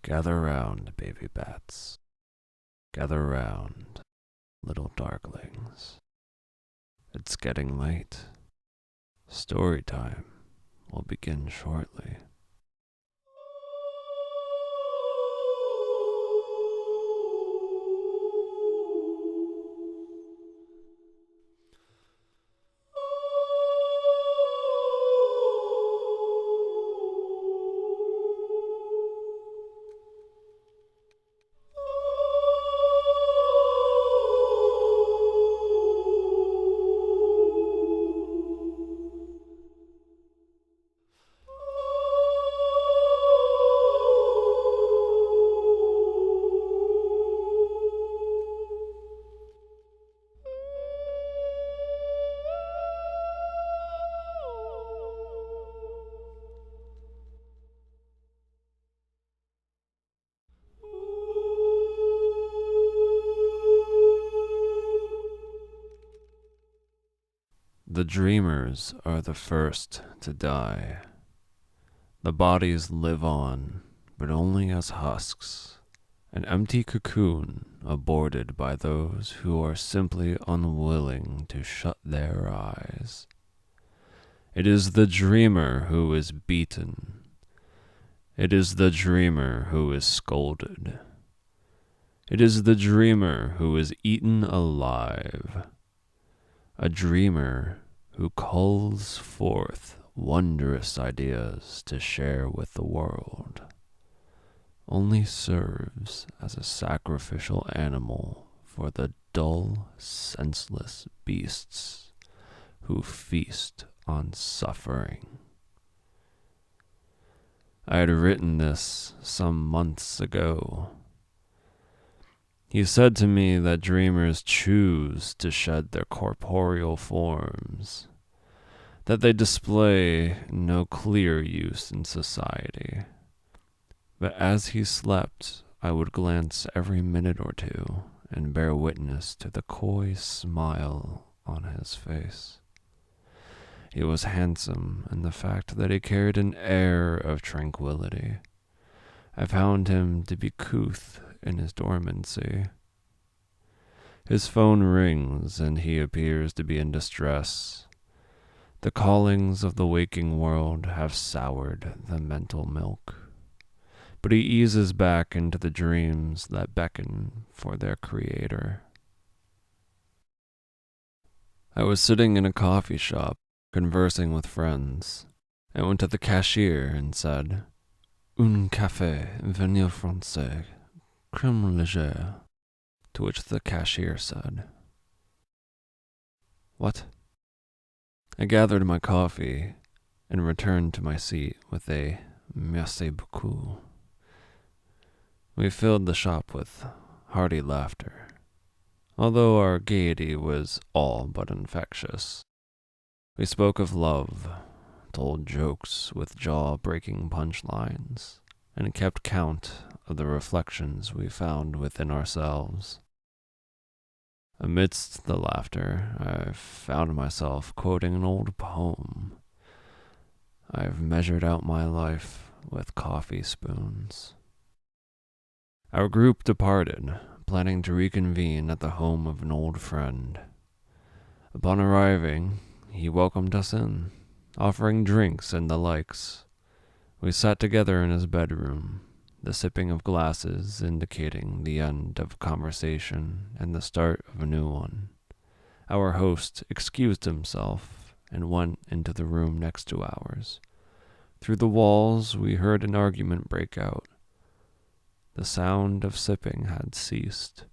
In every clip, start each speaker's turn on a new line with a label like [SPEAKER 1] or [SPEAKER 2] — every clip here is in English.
[SPEAKER 1] Gather round, baby bats. Gather round, little darklings. It's getting late. Story time will begin shortly. The dreamers are the first to die. The bodies live on, but only as husks, an empty cocoon aborted by those who are simply unwilling to shut their eyes. It is the dreamer who is beaten. It is the dreamer who is scolded. It is the dreamer who is eaten alive. A dreamer who calls forth wondrous ideas to share with the world, only serves as a sacrificial animal for the dull, senseless beasts who feast on suffering. I had written this some months ago. He said to me that dreamers choose to shed their corporeal forms, that they display no clear use in society. But as he slept, I would glance every minute or two and bear witness to the coy smile on his face. He was handsome in the fact that he carried an air of tranquility. I found him to be couth in his dormancy. His phone rings and he appears to be in distress. The callings of the waking world have soured the mental milk, but he eases back into the dreams that beckon for their creator. I was sitting in a coffee shop, conversing with friends. I went to the cashier and said, "Un café, vanille français, crème légère," to which the cashier said, "What?" I gathered my coffee and returned to my seat with a merci beaucoup. We filled the shop with hearty laughter, although our gaiety was all but infectious. We spoke of love, told jokes with jaw-breaking punchlines, and kept count of the reflections we found within ourselves. Amidst the laughter, I found myself quoting an old poem. I've measured out my life with coffee spoons. Our group departed, planning to reconvene at the home of an old friend. Upon arriving, he welcomed us in, offering drinks and the likes. We sat together in his bedroom, the sipping of glasses indicating the end of conversation and the start of a new one. Our host excused himself and went into the room next to ours. Through the walls, we heard an argument break out. The sound of sipping had ceased.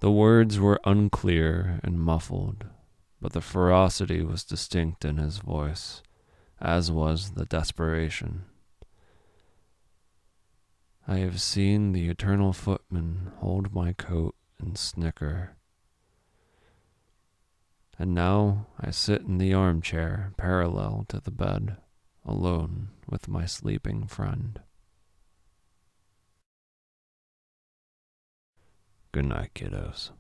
[SPEAKER 1] The words were unclear and muffled, but the ferocity was distinct in his voice, as was the desperation. I have seen the eternal footman hold my coat and snicker. And now I sit in the armchair parallel to the bed, alone with my sleeping friend. Good night, kiddos.